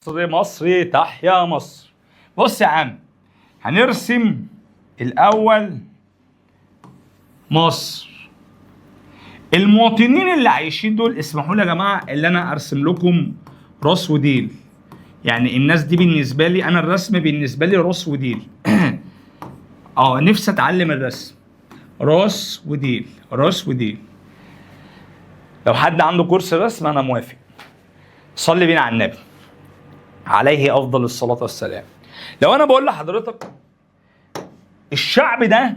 مصر تحيا مصر. بص يا عم، هنرسم الأول مصر. المواطنين اللي عايشين دول، اسمحوا لي يا جماعة اللي أنا أرسم لكم راس وديل. يعني الناس دي بالنسبة لي، أنا الرسم بالنسبة لي راس وديل. نفسي أتعلم الرسم. راس وديل راس وديل. لو حد عنده كورس رسم أنا موافق. صلي بينا على النبي عليه أفضل الصلاة والسلام. لو أنا بقول لحضرتك الشعب ده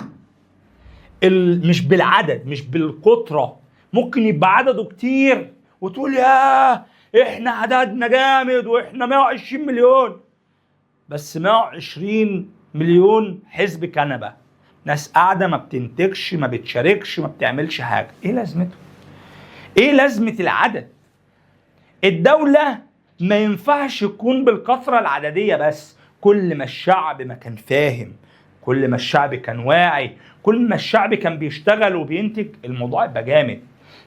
مش بالعدد، مش بالكترة، ممكن يبقى عدده كتير وتقول يا احنا عددنا جامد واحنا 120 مليون، بس 120 مليون حزب كنبة، ناس قاعدة ما بتنتجش، ما بتشاركش، ما بتعملش حاجة. ايه لازمته؟ ايه لازمة العدد؟ الدولة ما ينفعش يكون بالكثرة العددية بس. كل ما الشعب ما كان فاهم، كل ما الشعب كان واعي، كل ما الشعب كان بيشتغل وبينتج، الموضوع يبقى جامد،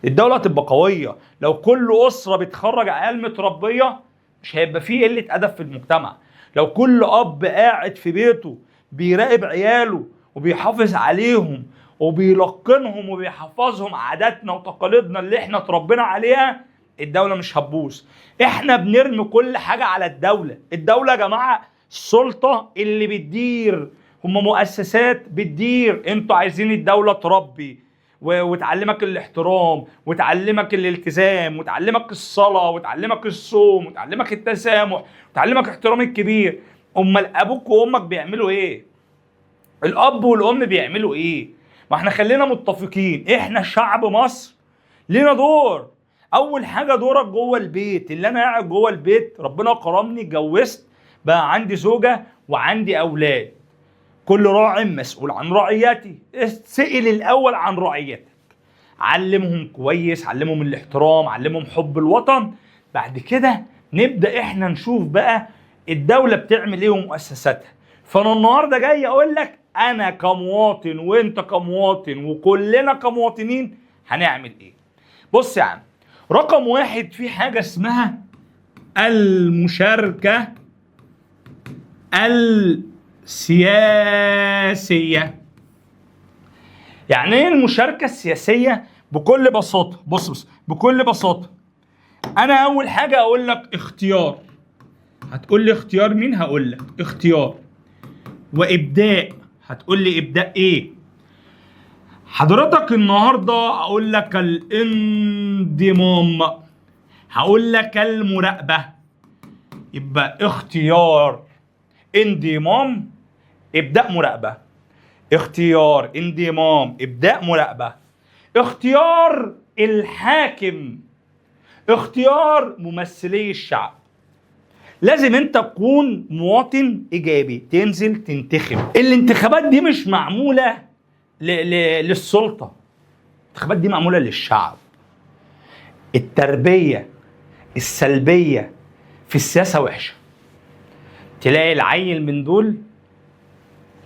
الدولة تبقى قوية. لو كل أسرة بتخرج عيال متربية مش هيبقى فيه قلة أدب في المجتمع. لو كل أب قاعد في بيته بيراقب عياله وبيحافظ عليهم وبيلقنهم وبيحفظهم عاداتنا وتقاليدنا اللي احنا اتربينا عليها، الدولة مش هتبوظ. احنا بنرمي كل حاجة على الدولة. الدولة يا جماعة السلطة اللي بتدير، هم مؤسسات بتدير. انتوا عايزين الدولة تربي وتعلمك الاحترام وتعلمك الالتزام وتعلمك الصلاة وتعلمك الصوم وتعلمك التسامح وتعلمك احترام الكبير. امال ابوك وامك بيعملوا ايه؟ الاب والام بيعملوا ايه؟ ما احنا خلينا متفقين، احنا شعب مصر لينا دور. اول حاجه دورك جوه البيت. اللي انا قاعد جوه البيت، ربنا كرمني، اتجوزت، بقى عندي زوجه وعندي اولاد. كل راع مسؤول عن رعيتي. اسال الاول عن رعيتك، علمهم كويس، علمهم الاحترام، علمهم حب الوطن. بعد كده نبدا احنا نشوف بقى الدوله بتعمل ايه ومؤسساتها. فانا النهارده جاي اقول لك انا كمواطن وانت كمواطن وكلنا كمواطنين هنعمل ايه. بص يا عم، رقم واحد في حاجة اسمها المشاركة السياسية. يعني ايه المشاركة السياسية؟ بكل بساطة، بص بكل بساطة، انا اول حاجة اقول لك اختيار. هتقول لي اختيار مين؟ هقول لك اختيار. وابداء، هتقول لي ابداء ايه؟ حضرتك النهارده اقول لك الانضمام، هقول لك المراقبه. يبقى اختيار، انضمام، ابداء، مراقبه. اختيار، انضمام، ابداء، مراقبه. اختيار الحاكم، اختيار ممثلي الشعب. لازم انت تكون مواطن ايجابي، تنزل تنتخب. الانتخابات دي مش معموله للسلطة، الانتخابات دي معمولة للشعب. التربية السلبية في السياسة وحشة. تلاقي العيل من دول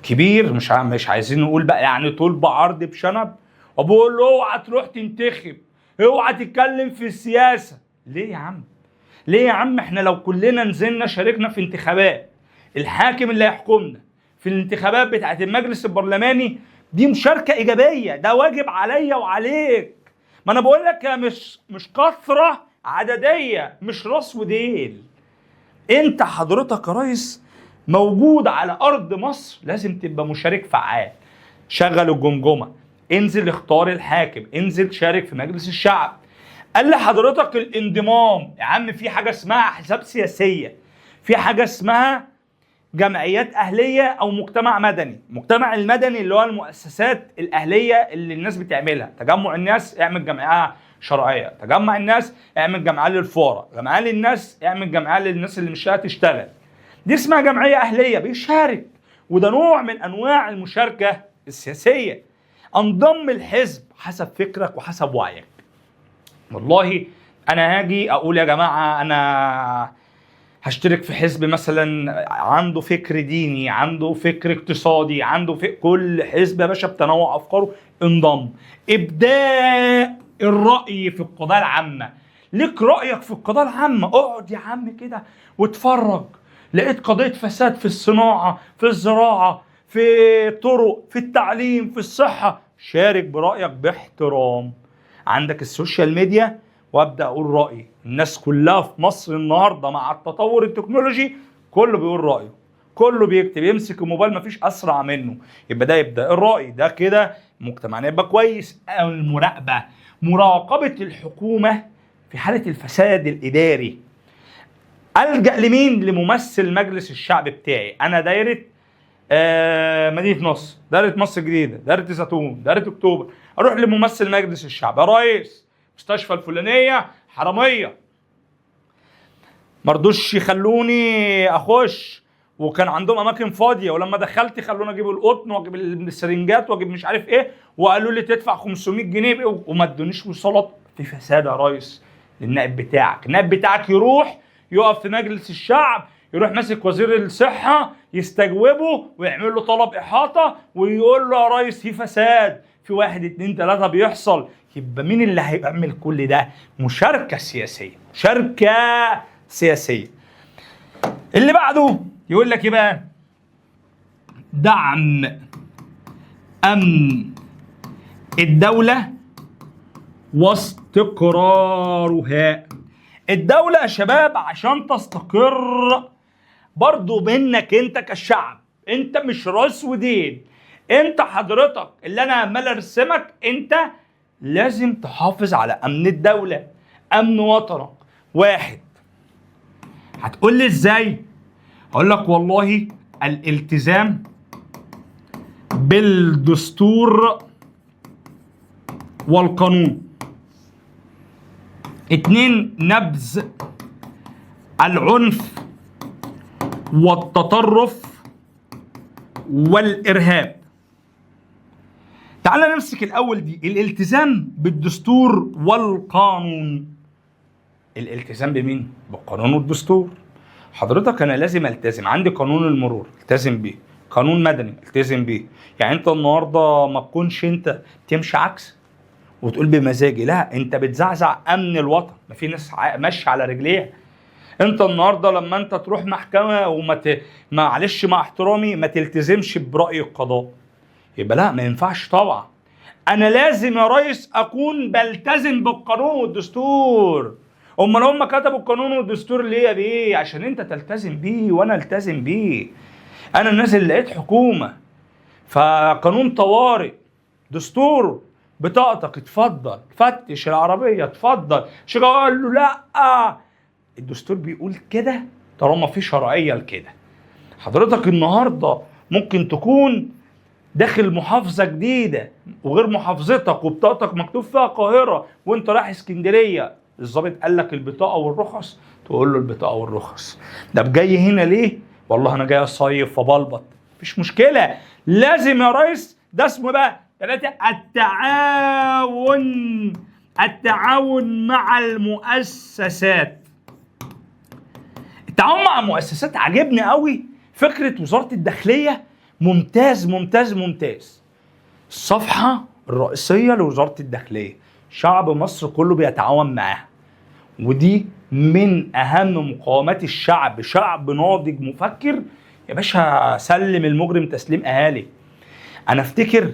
كبير، مش عايزين نقول بقى يعني طول بعرض بشنب، وبقول له اوعى تروح تنتخب، اوعى تتكلم في السياسة. ليه يا عم؟ ليه يا عم؟ احنا لو كلنا نزلنا شاركنا في انتخابات الحاكم اللي هيحكمنا، في الانتخابات بتاعت المجلس البرلماني، دي مشاركة إيجابية، ده واجب عليا وعليك. ما أنا بقول لك مش كثرة عددية، مش راس وديل. أنت حضرتك يا ريس موجود على أرض مصر، لازم تبقى مشارك فعال. شغل الجمجمة، انزل اختار الحاكم، انزل شارك في مجلس الشعب. قال لي حضرتك الانضمام يا عم، في حاجة اسمها أحزاب سياسية، في حاجة اسمها جمعيات أهلية أو مجتمع مدني. المجتمع المدني اللي هو المؤسسات الأهلية اللي الناس بتعملها. تجمع الناس اعمل جمعية شرعية، تجمع الناس اعمل جمعية للفقراء، جمعية للناس اعمل جمعية للناس اللي مش هتشتغل. دي اسمها جمعية أهلية، بيشارك، وده نوع من أنواع المشاركة السياسية. انضم الحزب حسب فكرك وحسب وعيك. والله أنا هاجي أقول يا جماعة أنا هشترك في حزب مثلا عنده فكر ديني، عنده فكر اقتصادي، عنده كل حزب يا باشا بتنوع افكاره. انضم. ابداء الرأي في القضايا العامة. ليك رأيك في القضايا العامة، اقعد يا عم كده واتفرج. لقيت قضية فساد في الصناعة، في الزراعة، في الطرق، في التعليم، في الصحة، شارك برأيك باحترام. عندك السوشيال ميديا، وابدأ اقول رأيي. الناس كلها في مصر النهاردة مع التطور التكنولوجي كله بيقول رأيه، كله بيكتب، يمسك الموبايل مفيش اسرع منه. يبقى ده يبدأ الرأي ده كده مجتمعنا يبقى كويس. المراقبة، مراقبة الحكومة في حالة الفساد الإداري. ألجأ لمين؟ لممثل مجلس الشعب بتاعي. أنا دايرة مدينة نصر، دايرة مصر الجديدة، دايرة الزيتون، دايرة أكتوبر. أروح لممثل مجلس الشعب، يا ريس مستشفى الفلانية حرامية، مرضوش يخلوني أخش، وكان عندهم اماكن فاضيه، ولما دخلت خلوني اجيب القطن واجيب السرنجات واجيب مش عارف ايه، وقالوا لي تدفع 500 جنيه وما ادونيش وصلت. في فساد يا ريس. للنائب بتاعك، النائب بتاعك يروح يقف في مجلس الشعب، يروح ماسك وزير الصحه يستجوبه ويعمل له طلب احاطه ويقول له يا ريس في فساد، في 1 2 3 بيحصل. يبقى مين اللي هيعمل كل ده؟ مشاركه سياسيه، مشاركه سياسيه. اللي بعده يقول لك ايه بقى؟ دعم امن الدولة واستقرارها. الدولة يا شباب عشان تستقر برضو منك انت كالشعب، انت مش راس ودين، انت حضرتك اللي انا عمال ارسمك، انت لازم تحافظ على امن الدولة، امن وطنك. واحد، هتقول لي ازاي؟ هقول لك والله الالتزام بالدستور والقانون. 2، نبذ العنف والتطرف والإرهاب. تعال نمسك الأول دي، الالتزام بالدستور والقانون. الالتزام بمين؟ بالقانون والدستور. حضرتك أنا لازم ألتزم، عندي قانون المرور التزم بيه، قانون مدني التزم بيه. يعني أنت النهاردة ما تكونش أنت تمشي عكس وتقول بمزاجي، لا، أنت بتزعزع أمن الوطن. ما في ناس ماشية على رجليها. انت النهارده لما انت تروح محكمه معلش مع احترامي ما تلتزمش برأي القضاء، يبقى لا، ما ينفعش طبعا. انا لازم يا ريس اكون بلتزم بالقانون والدستور. امال هم كتبوا القانون والدستور ليه يا بيه؟ عشان انت تلتزم بيه وانا التزم بيه. انا نازل لقيت حكومه فقانون طوارئ، دستور، بطاقتك اتفضل، فتش العربيه اتفضل، شيخ قال له لا، الدستور بيقول كده طالما في شرعيه لكده. حضرتك النهارده ممكن تكون داخل محافظه جديده وغير محافظتك وبطاقتك مكتوب فيها القاهره وانت رايح اسكندريه، الضابط قال لك البطاقه والرخص، تقول له البطاقه والرخص. ده جاي هنا ليه؟ والله انا جاي اصيف وبلبط، مفيش مشكله. لازم يا ريس، ده اسمه بقى 3 التعاون مع المؤسسات. التعاون مع المؤسسات عجبني قوي فكرة وزارة الداخلية، ممتاز ممتاز ممتاز. الصفحة الرئيسية لوزارة الداخلية شعب مصر كله بيتعاون معاها، ودي من أهم مقاومات الشعب. شعب ناضج مفكر يا باشا، سلم المجرم تسليم أهالي. أنا أفتكر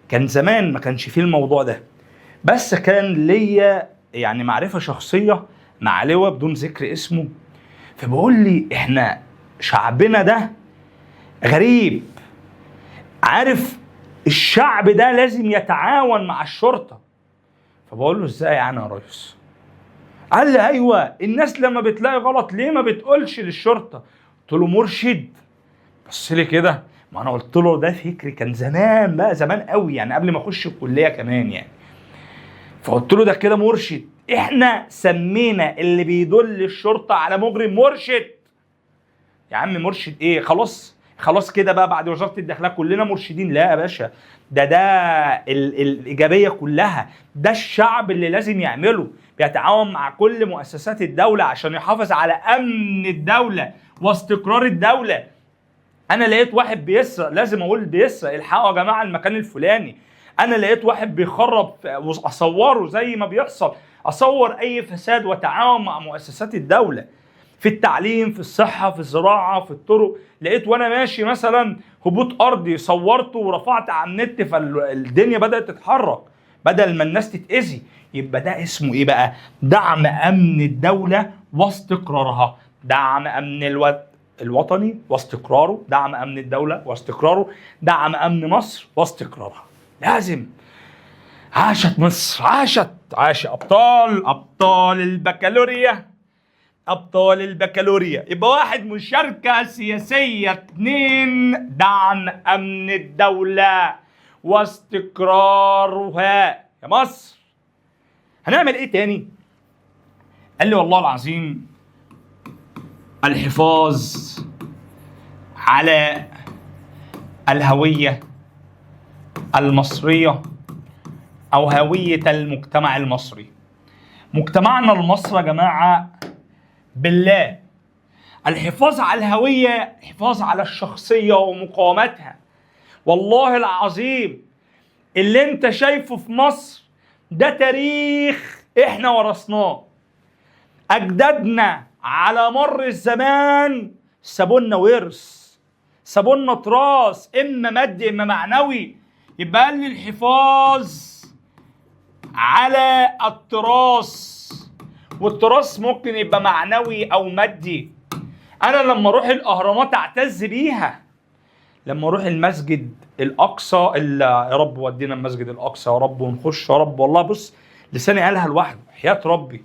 كان زمان ما كانش فيه الموضوع ده، بس كان ليا يعني معرفة شخصية مع لواء بدون ذكر اسمه، فبقول لي احنا شعبنا ده غريب، عارف الشعب ده لازم يتعاون مع الشرطة. فبقول له ازاي يعني يا ريس؟ قال لي ايوه، الناس لما بتلاقي غلط ليه ما بتقولش للشرطة؟ قلت له مرشد. بص لي كده، ما انا قلت له ده فكري كان زمان بقى، زمان قوي يعني قبل ما اخش الكلية كمان يعني. فقلت له ده كده مرشد، احنا سمينا اللي بيدل الشرطة على مجرم مرشد. يا عم مرشد ايه؟ خلاص كده بقى بعد وزارة الداخلية كلنا مرشدين؟ لا يا باشا، ده الإيجابية كلها، ده الشعب اللي لازم يعمله، بيتعاون مع كل مؤسسات الدولة عشان يحافظ على أمن الدولة واستقرار الدولة. أنا لقيت واحد بيسرق، لازم أقول بيسرق، الحقوا يا جماعة المكان الفلاني. أنا لقيت واحد بيخرب، أصوره زي ما بيحصل، اصور اي فساد وتعاون مع مؤسسات الدوله في التعليم، في الصحه، في الزراعه، في الطرق. لقيت وانا ماشي مثلا هبوط ارضي صورته ورفعت على النت، فالدنيا بدات تتحرك بدل ما الناس تتاذي. يبقى ده اسمه ايه بقى؟ دعم امن الدوله واستقرارها، دعم امن الوطني واستقراره، دعم امن الدوله واستقراره، دعم امن مصر واستقرارها. لازم. عاشت مصر، عاش ابطال البكالوريا، ابطال البكالوريا. يبقى 1 مشاركه سياسيه، 2 دعم امن الدوله واستقرارها يا مصر. هنعمل ايه تاني؟ قال لي والله العظيم الحفاظ على الهويه المصريه او هويه المجتمع المصري. مجتمعنا المصري يا جماعه بالله، الحفاظ على الهويه، الحفاظ على الشخصيه ومقاومتها. والله العظيم اللي انت شايفه في مصر ده تاريخ احنا ورثناه. اجدادنا على مر الزمان سابولنا ورث، سابولنا تراث، اما مادي اما معنوي. يبقى قال لي الحفاظ على التراث، والتراث ممكن يبقى معنوي او مادي. انا لما اروح الاهرامات اعتز بيها، لما اروح المسجد الاقصى يا رب ودينا المسجد الاقصى يا رب ونخش يا رب. والله بص لساني قالها لوحده حياة ربي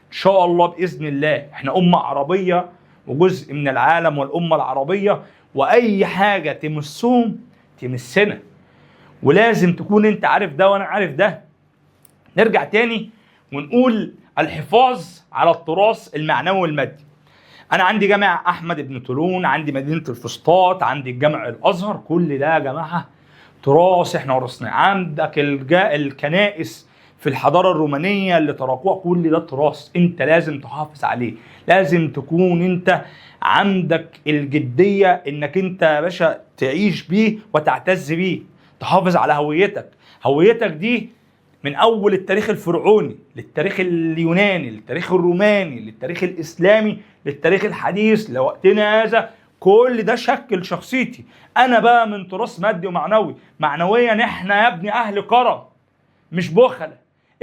ان شاء الله باذن الله. احنا امه عربيه وجزء من العالم والامه العربيه، واي حاجه تمسهم تمسنا، ولازم تكون انت عارف ده وانا عارف ده. نرجع تاني ونقول الحفاظ على التراث المعنوي والمادي. انا عندي جامع احمد بن طولون، عندي مدينه الفسطاط، عندي الجامع الازهر، كل ده يا جماعه تراث احنا ورثناه. عندك الكنائس في الحضاره الرومانيه اللي تركوها، كل ده تراث انت لازم تحافظ عليه. لازم تكون انت عندك الجديه انك انت يا باشا تعيش بيه وتعتز بيه، تحافظ على هويتك. هويتك دي من اول التاريخ الفرعوني للتاريخ اليوناني للتاريخ الروماني للتاريخ الاسلامي للتاريخ الحديث لوقتنا هذا، كل ده شكل شخصيتي. انا بقى من تراث مادي ومعنوي. معنويا احنا يا ابني اهل كرم مش بخلة،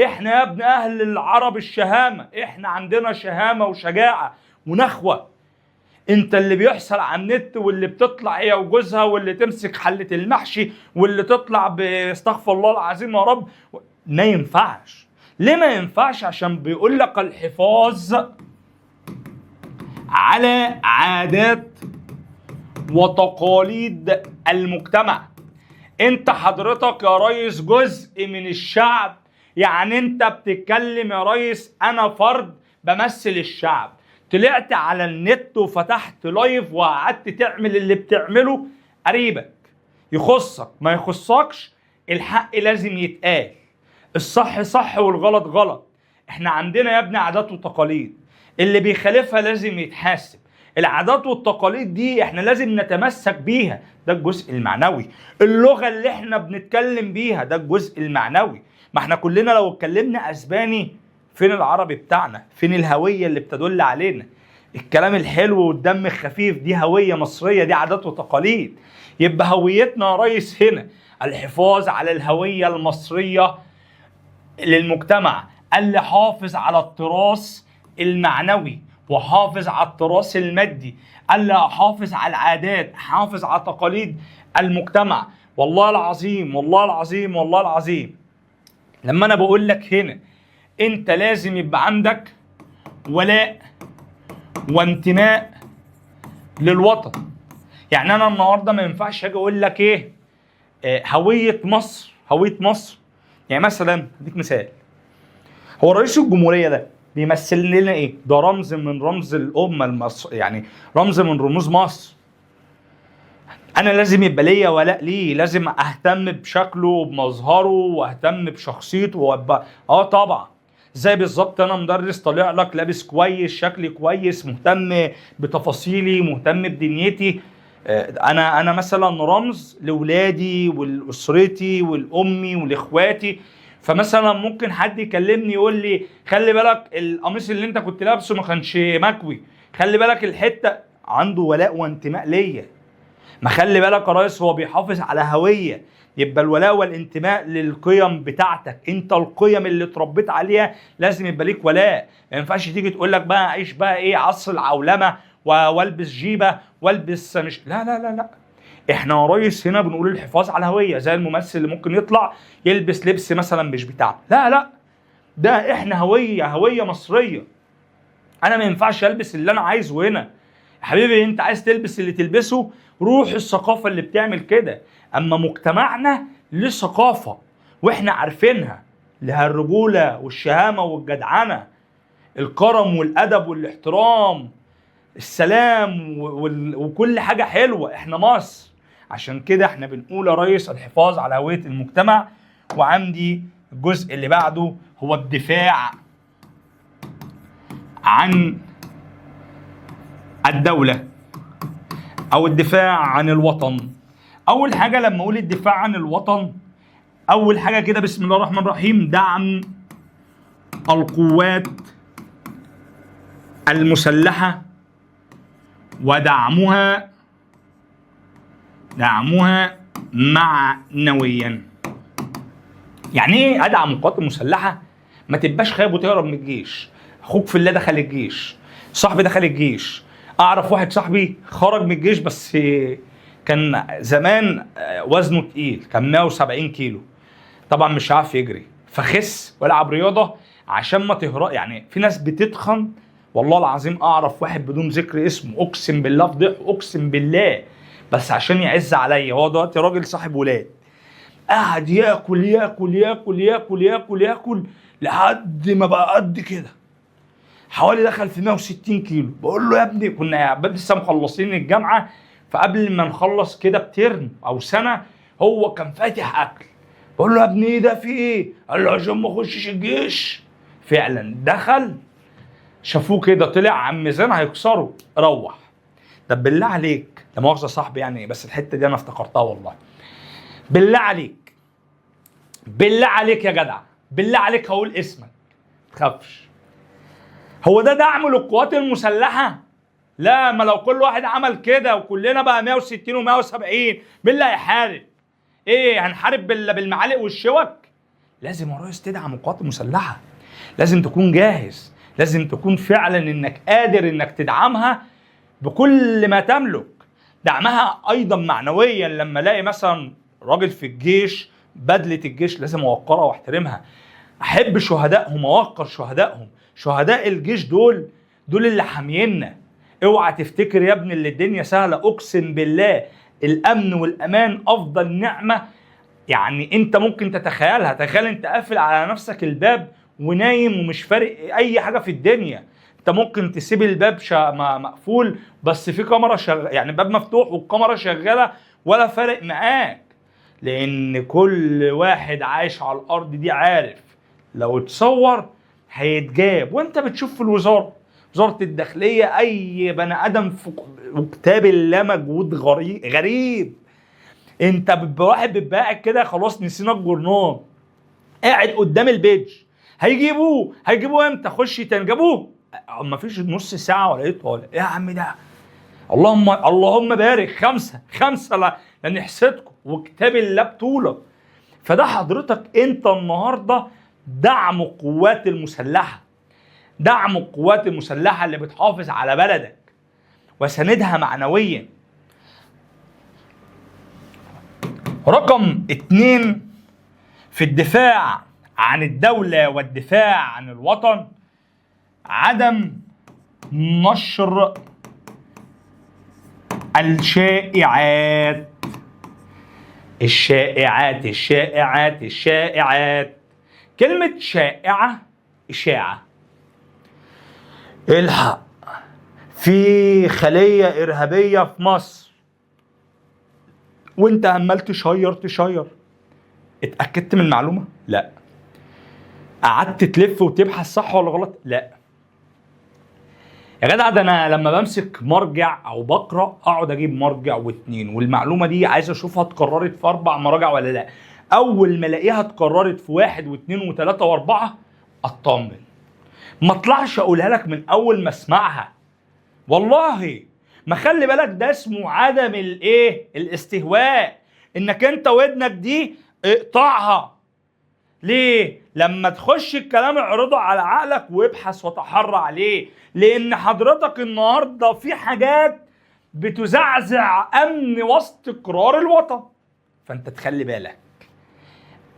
احنا يا ابني اهل العرب الشهامة، احنا عندنا شهامة وشجاعة ونخوة. انت اللي بيحصل على النت واللي بتطلع هي وجوزها واللي تمسك حلة المحشي واللي تطلع باستغفر الله العظيم يا رب، ما ينفعش. ليه ما ينفعش؟ عشان بيقول لك الحفاظ على عادات وتقاليد المجتمع. انت حضرتك يا ريس جزء من الشعب، يعني انت بتتكلم يا ريس انا فرد بمثل الشعب. طلعت على النت وفتحت لايف وقعدت تعمل اللي بتعمله، قريبك يخصك ما يخصكش، الحق لازم يتقال، الصح صح والغلط غلط. احنا عندنا يا ابني عادات وتقاليد، اللي بيخالفها لازم يتحاسب. العادات والتقاليد دي احنا لازم نتمسك بيها، ده الجزء المعنوي. اللغة اللي احنا بنتكلم بيها ده الجزء المعنوي. ما احنا كلنا لو اتكلمنا اسباني فين العربي بتاعنا؟ فين الهوية اللي بتدل علينا؟ الكلام الحلو والدم الخفيف دي هوية مصرية، دي عادات وتقاليد. يبقى هويتنا يا ريس هنا الحفاظ على الهوية المصرية للمجتمع، اللي حافظ على التراث المعنوي وحافظ على التراث المادي، اللي حافظ على العادات، حافظ على تقاليد المجتمع. والله العظيم والله العظيم والله العظيم لما انا بقول لك هنا انت لازم يبقى عندك ولاء وانتماء للوطن. يعني انا النهارده ما ينفعش اجي اقول لك ايه هوية مصر، هوية مصر. يعني مثلا اديك مثال، هو رئيس الجمهورية ده بيمثل لنا ايه؟ ده رمز من رمز الامة المصر، يعني رمز من رموز مصر. انا لازم يبقى ليا ولاء ليه، لازم اهتم بشكله وبمظهره واهتم بشخصيته وابقى طبعا. زي بالظبط انا مدرس طالع لك لابس كويس، شكلي كويس، مهتم بتفاصيلي، مهتم بدنيتي. انا مثلا رمز لاولادي ولاسرتي ولامي ولاخواتي. فمثلا ممكن حد يكلمني يقول لي خلي بالك القميص اللي انت كنت لابسه ما كانش مكوي، خلي بالك الحته، عنده ولاء وانتماء ليا. ما خلي بالك يا ريس هو بيحافظ على هويه. يبقى الولاء والانتماء للقيم بتاعتك، انت القيم اللي اتربيت عليها لازم يبقى ليك ولاء. ما ينفعش تيجي تقول لك بقى عيش بقى ايه عصر العولمه والبس جيبه والبس مش، لا لا لا لا. احنا يا ريس هنا بنقول الحفاظ على الهويه، زي الممثل اللي ممكن يطلع يلبس لبس مثلا مش بتاعه، لا لا، ده احنا هويه مصريه. انا ما ينفعش البس اللي انا عايزه هنا. يا حبيبي انت عايز تلبس اللي تلبسه، روح الثقافه اللي بتعمل كده. اما مجتمعنا له ثقافه واحنا عارفينها، لها الرجوله والشهامه والجدعنه، الكرم والادب والاحترام، السلام وكل حاجه حلوه. احنا مصر، عشان كده احنا بنقول يا ريس الحفاظ على هويه المجتمع. وعندي الجزء اللي بعده هو الدفاع عن الدولة أو الدفاع عن الوطن. أول حاجة لما أقول الدفاع عن الوطن، أول حاجة كده بسم الله الرحمن الرحيم، دعم القوات المسلحة ودعمها معنويا. يعني ايه ادعم القوات المسلحة؟ ما تبقاش خايب وتهرب من الجيش. اخوك في الله دخل الجيش، صاحبي دخل الجيش، اعرف واحد صاحبي خرج من الجيش بس كان زمان وزنه تقيل، كان 170 كيلو، طبعا مش عارف يجري، فخس والعب رياضه عشان ما تهرب. يعني في ناس بتتخن، والله العظيم اعرف واحد بدون ذكر اسمه، اقسم بالله فضيح، اقسم بالله، بس عشان يعز عليا. هو دلوقتي راجل صاحب ولاد، قاعد ياكل ياكل ياكل ياكل ياكل ياكل لحد ما بقى قد كده، حوالي دخل في 160 كيلو. بقول له يا ابني، كنا لسه مخلصين الجامعه، فقبل ما نخلص كده بترم او سنه هو كان فاتح اكل. بقول له يا ابني ايه ده، في ايه؟ قال له عشان ما اخشش الجيش. فعلا دخل، شافوه كده طلع عن ميزان هيكسره، روح. طب بالله عليك، لا مؤاخذه صاحبي يعني، بس الحته دي انا افتكرتها والله. بالله عليك، بالله عليك يا جدع، بالله عليك هقول اسمك، ما تخافش. هو ده دعم للقوات المسلحه؟ لا، ما لو كل واحد عمل كده وكلنا بقى 160 و170، مين اللي هيحارب؟ ايه هنحارب بالمعالق والشوك؟ لازم يا ريس تدعم القوات المسلحه، لازم تكون جاهز، لازم تكون فعلا انك قادر انك تدعمها بكل ما تملك. دعمها ايضا معنويا، لما الاقي مثلا راجل في الجيش بدله الجيش لازم اوقرها واحترمها، احب شهدائهم، اوقر شهدائهم. شهداء الجيش دول اللي حامينا. اوعى تفتكر يا ابني اللي الدنيا سهله، اقسم بالله الامن والامان افضل نعمه يعني انت ممكن تتخيلها. تخيل انت قافل على نفسك الباب ونايم ومش فارق اي حاجه في الدنيا. انت ممكن تسيب الباب مقفول بس في كاميرا يعني الباب مفتوح والكاميرا شغاله ولا فارق معاك، لان كل واحد عايش على الارض دي عارف لو اتصور هيتجاب. وانت بتشوف في وزارة الداخلية اي بني ادم في كتاب الله مجهود غريب. انت واحد بيبقى قاعد كده خلاص نسينا الجورنال، قاعد قدام البيج، هيجيبوه امتى؟ خش تاني، جابوه مفيش نص ساعة ولا ايه طالع. ايه يا عم ده؟ اللهم بارك، خمسة لان حسيتكم وكتاب الله بطولة. فده حضرتك انت النهارده دعم القوات المسلحة، دعم القوات المسلحة اللي بتحافظ على بلدك وسندها معنويا. رقم 2 في الدفاع عن الدولة والدفاع عن الوطن، عدم نشر الشائعات. الشائعات كلمة شائعة إشاعة. الحق في خلية إرهابية في مصر وانت عمال تشير، اتأكدت من المعلومة؟ لا. قعدت تلف وتبحث صح ولا غلط؟ لا. يا جدع ده انا لما بمسك مرجع او بقرا اقعد اجيب مرجع واتنين، والمعلومه دي عايز اشوفها اتكررت في 4 مراجع ولا لا. اول ما الاقيها اتكررت في 1 و2 و3 و4 اطمن، ما اطلعش اقولها لك من اول ما اسمعها. والله ما خلي بالك، ده اسمه عدم الاستهواء، انك انت ودنك دي اقطعها. ليه؟ لما تخش الكلام اعرضه على عقلك وابحث وتحرى عليه، لان حضرتك النهارده في حاجات بتزعزع امن واستقرار الوطن، فانت تخلي بالك.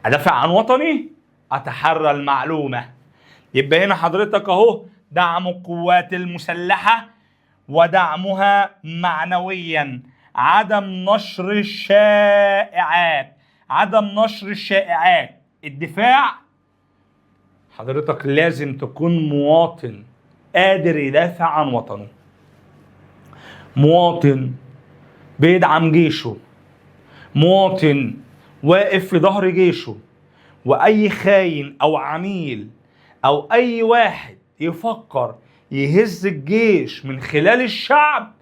ادافع عن وطني، اتحرى المعلومه. يبقى هنا حضرتك اهو دعم القوات المسلحه ودعمها معنويا، عدم نشر الشائعات، عدم نشر الشائعات. الدفاع، حضرتك لازم تكون مواطن قادر يدافع عن وطنه، مواطن بيدعم جيشه، مواطن واقف في ظهر جيشه. واي خاين او عميل او اي واحد يفكر يهز الجيش من خلال الشعب،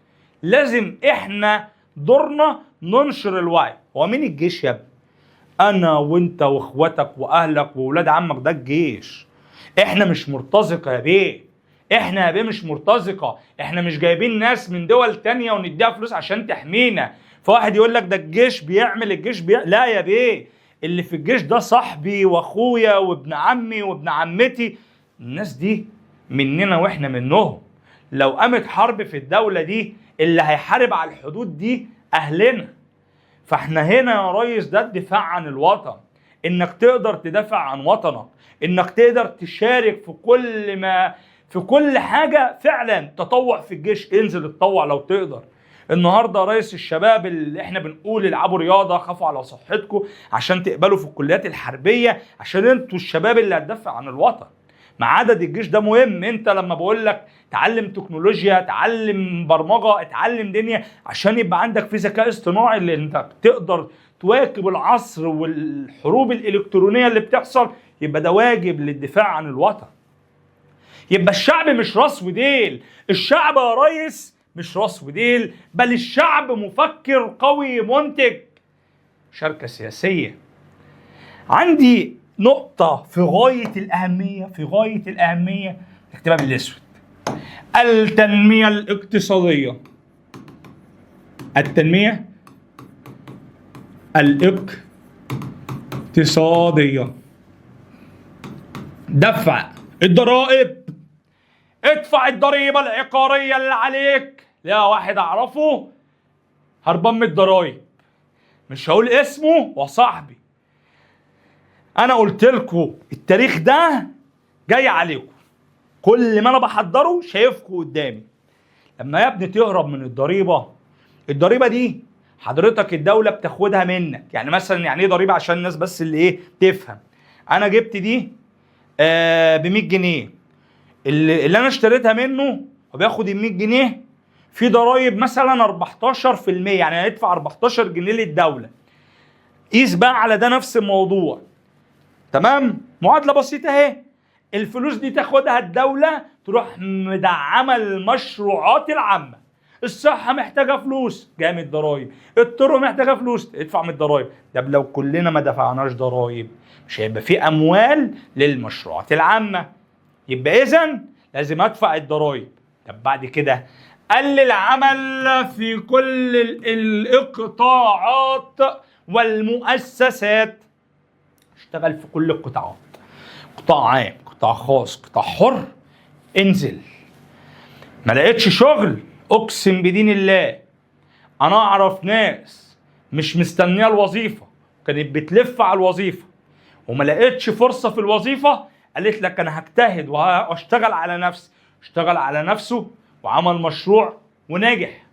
لازم احنا دورنا ننشر الوعي. هو مين الجيش يا ابني؟ انا وانت واخواتك واهلك واولاد عمك، ده الجيش. احنا مش مرتزقه يا بيه، احنا يا بيه مش مرتزقه، احنا مش جايبين ناس من دول تانية ونديها فلوس عشان تحمينا. فواحد يقول لك ده الجيش بيعمل، لا يا بيه، اللي في الجيش ده صاحبي واخويا وابن عمي وابن عمتي، الناس دي مننا واحنا منهم. لو قامت حرب في الدولة دي، اللي هيحارب على الحدود دي اهلنا. فاحنا هنا يا ريس، ده الدفاع عن الوطن، انك تقدر تدافع عن وطنك، انك تقدر تشارك في كل حاجة. فعلا تطوع في الجيش، انزل اتطوع لو تقدر. النهارده يا ريس الشباب اللي احنا بنقول العبوا رياضه، خافوا على صحتكم عشان تقبلوا في الكليات الحربيه، عشان انتوا الشباب اللي هتدافع عن الوطن. مع عدد الجيش ده مهم. انت لما بقول لك تعلم تكنولوجيا، تعلم برمجه، اتعلم دنيا، عشان يبقى عندك في ذكاء اصطناعي اللي انت تقدر تواكب العصر والحروب الالكترونيه اللي بتحصل، يبقى ده واجب للدفاع عن الوطن. يبقى الشعب مش راس وديل، الشعب يا ريس مش راس وديل، بل الشعب مفكر قوي منتج. شركة سياسية. عندي نقطة في غاية الأهمية، اكتبها بالأسود: التنمية الاقتصادية. التنمية الاقتصادية، دفع الضرائب. ادفع الضريبة العقارية اللي عليك. لا واحد اعرفه هربان من الضرايب، مش هقول اسمه، وصاحبي. انا قلت لكم التاريخ ده جاي عليكم، كل ما انا بحضره شايفكم قدامي. لما يا ابني تهرب من الضريبة دي حضرتك الدولة بتاخدها منك. يعني مثلا يعني ايه ضريبة عشان الناس بس اللي تفهم؟ انا جبت دي ب 100 جنيه، اللي انا اشتريتها منه وبياخد ال 100 جنيه في ضرايب مثلا 14%، يعني هيدفع 14 جنيه للدوله. قيس بقى على ده نفس الموضوع، تمام؟ معادله بسيطه اهي. الفلوس دي تاخدها الدوله تروح مدعمه المشروعات العامه. الصحه محتاجه فلوس، جايه من الضرايب. الطرق محتاجه فلوس، ادفع من الضرايب. ده لو كلنا ما دفعناش ضرايب مش هيبقى في اموال للمشروعات العامه. يبقى اذن لازم ادفع الضرايب. طب بعد كده قلل عمل في كل الاقطاعات والمؤسسات. اشتغل في كل القطاعات، قطاع عام، قطاع خاص، قطاع حر. انزل. ما لقيتش شغل، اقسم بدين الله انا اعرف ناس مش مستنيه الوظيفه، كانت بتلف على الوظيفه وما لقيتش فرصه في الوظيفه، قالت لك انا هجتهد واشتغل على نفسي. اشتغل على نفسه وعمل مشروع ونجح،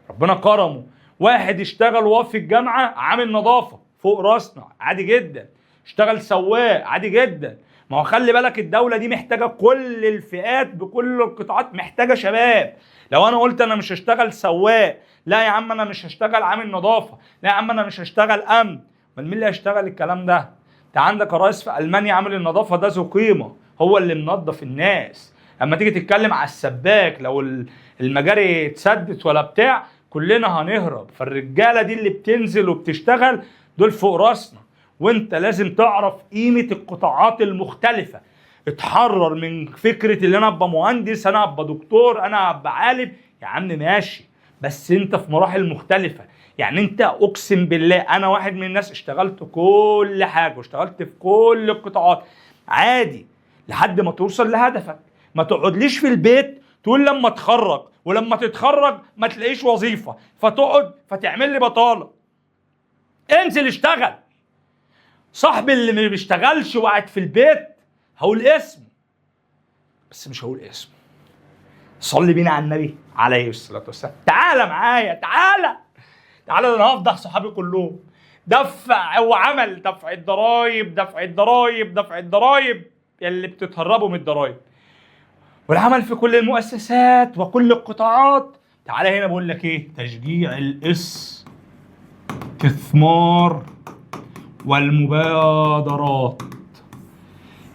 ربنا كرمه. واحد اشتغل وهو في الجامعه عامل نظافه فوق راسنا، عادي جدا. اشتغل سواق، عادي جدا. ما هو خلي بالك الدوله دي محتاجه كل الفئات بكل القطاعات، محتاجه شباب. لو انا قلت انا مش هشتغل سواق، لا يا عم انا مش هشتغل عامل نظافه، لا يا عم انا مش هشتغل امن، امال مين اللي هيشتغل الكلام ده؟ انت عندك يا ريس في المانيا عامل النظافه ده ذو قيمه، هو اللي منظف الناس. اما تيجي تتكلم على السباك، لو المجاري اتسدت ولا بتاع كلنا هنهرب. فالرجاله دي اللي بتنزل وبتشتغل دول فوق راسنا. وانت لازم تعرف قيمة القطاعات المختلفة. اتحرر من فكرة اللي انا ابقى مهندس، انا ابقى دكتور، انا ابقى عالم. يا عم ماشي، بس انت في مراحل مختلفة. يعني انت اقسم بالله انا واحد من الناس اشتغلت كل حاجة واشتغلت في كل القطاعات عادي لحد ما توصل لهدفك. ما تقعدليش في البيت تقول لما اتخرج، ولما تتخرج ما تلاقيش وظيفة فتقعد فتعمل لي بطالة. انزل اشتغل. صاحبي اللي ما بيشتغلش وقاعد في البيت هقول اسمه، بس مش هقول اسمه. صلي بينا على النبي عليه الصلاة والسلام. تعالى معايا، تعالى ده انا هفضح صحابي كلهم. دفع وعمل دفع الضرايب، دفع الضرايب، دفع الضرايب اللي بتتهربوا من الضرايب، والعمل في كل المؤسسات وكل القطاعات. تعالى هنا بقول لك ايه؟ تشجيع الاستثمار والمبادرات.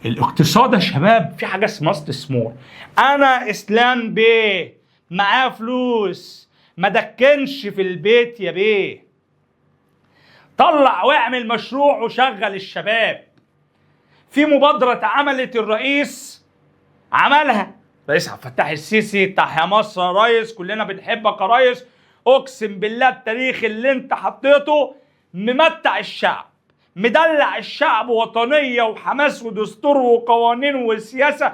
الاقتصاد يا شباب في حاجه اسمها استثمار. انا اسلام بيه معاه فلوس، ما دكنش في البيت يا بيه. طلع واعمل مشروع وشغل الشباب. في مبادره اتعملت الرئيس عملها، رئيس عبد الفتاح السيسي. تحيا مصر يا ريس، كلنا بنحبك يا ريس. اقسم بالله التاريخ اللي انت حطيته ممتع الشعب، مدلع الشعب، وطنيه وحماس ودستور وقوانين وسياسه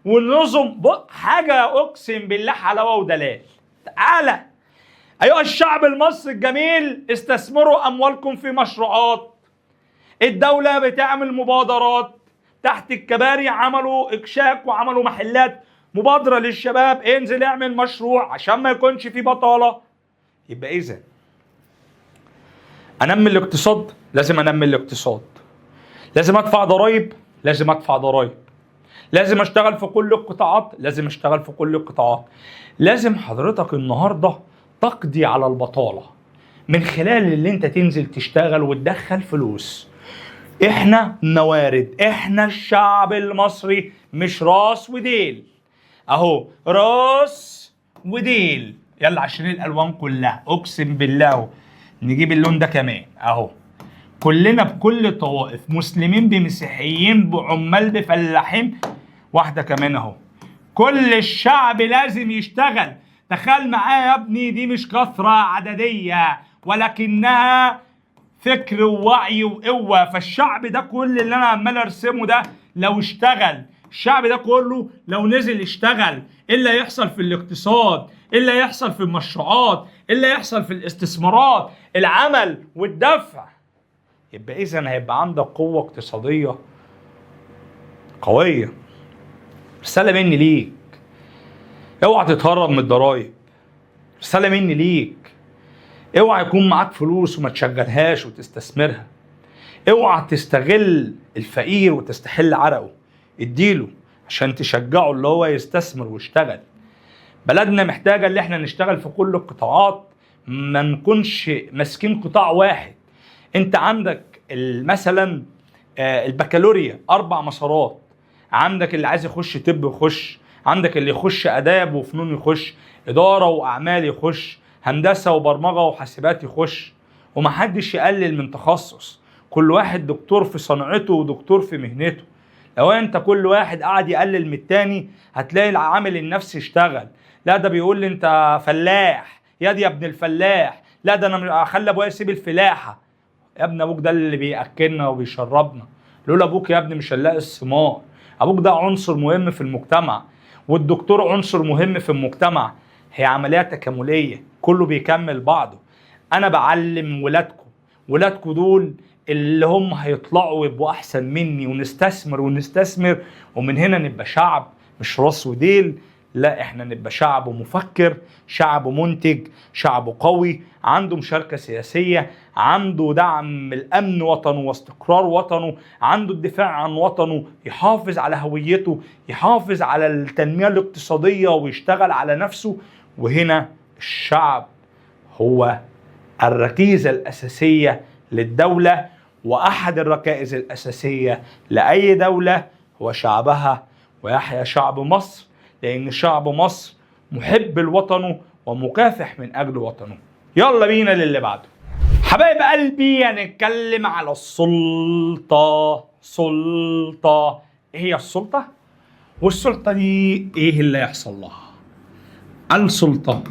ونظم. حاجه اقسم بالله حلاوه ودلال. تعالى ايها الشعب المصري الجميل، استثمروا اموالكم في مشروعات. الدوله بتعمل مبادرات تحت الكباري، عملوا اكشاك وعملوا محلات. مبادره للشباب، انزل اعمل مشروع عشان ما يكونش في بطاله. يبقى اذا انمي الاقتصاد، لازم انمي الاقتصاد. لازم ادفع ضرائب، لازم ادفع ضرائب. لازم اشتغل في كل القطاعات، لازم اشتغل في كل القطاعات. لازم حضرتك النهارده تقضي على البطاله من خلال اللي انت تنزل تشتغل وتدخل فلوس. احنا موارد، احنا الشعب المصري مش راس وديل. اهو راس وديل. يلا عشان الالوان كلها اقسم بالله نجيب اللون ده كمان اهو. كلنا بكل الطوائف، مسلمين بمسيحيين بعمال بفلاحين. واحده كمان اهو. كل الشعب لازم يشتغل. تخيل معايا يا ابني، دي مش كثره عدديه ولكنها فكر ووعي وقوه. فالشعب ده كل اللي انا عمال ارسمه ده لو اشتغل، الشعب ده كله لو نزل اشتغل، ايه اللي هيحصل في الاقتصاد؟ ايه اللي هيحصل في المشروعات؟ ايه اللي هيحصل في الاستثمارات؟ العمل والدفع. يبقى اذا هيبقى عندك قوه اقتصاديه قويه. رساله مني ليك، اوعى تتهرب من الضرايب. رساله مني ليك، اوعى يكون معاك فلوس وما تشغلهاش وتستثمرها. اوعى تستغل الفقير وتستحل عرقه. اديله عشان تشجعه اللي هو يستثمر ويشتغل. بلدنا محتاجه اللي احنا نشتغل في كل القطاعات، ما نكونش ماسكين قطاع واحد. انت عندك مثلا البكالوريا 4 مسارات. عندك اللي عايز يخش طب يخش، عندك اللي يخش آداب وفنون يخش، إدارة وأعمال يخش، هندسة وبرمجة وحاسبات يخش. ومحدش يقلل من تخصص، كل واحد دكتور في صنعته ودكتور في مهنته. لو انت كل واحد قاعد يقلل من التاني هتلاقي العامل النفسي اشتغل. لا ده بيقول لي انت فلاح، يا دي يا ابن الفلاح، لا ده انا اخلي ابويا يسيب الفلاحه. يا ابن ابوك ده اللي بياكلنا وبيشربنا، لولا ابوك يا ابني مش هنلاقي الثمار. ابوك ده عنصر مهم في المجتمع، والدكتور عنصر مهم في المجتمع. هي عمليه تكامليه، كله بيكمل بعضه. انا بعلم ولادكم دول اللي هم هيطلعوا ويبقوا احسن مني، ونستثمر ومن هنا نبقى شعب مش راس وديل. لا احنا نبقى شعب مفكر، شعب منتج، شعب قوي عنده مشاركة سياسية، عنده دعم الامن وطنه واستقرار وطنه، عنده الدفاع عن وطنه، يحافظ على هويته، يحافظ على التنمية الاقتصادية ويشتغل على نفسه. وهنا الشعب هو الركيزة الأساسية للدولة، وأحد الركائز الأساسية لأي دولة هو شعبها. ويحيى شعب مصر، لأن شعب مصر محب لوطنه ومكافح من أجل وطنه. يلا بينا للي بعده. حبايب قلبي هنتكلم على السلطة. سلطة، ايه هي السلطة؟ والسلطة دي ايه اللي يحصل لها؟ السلطة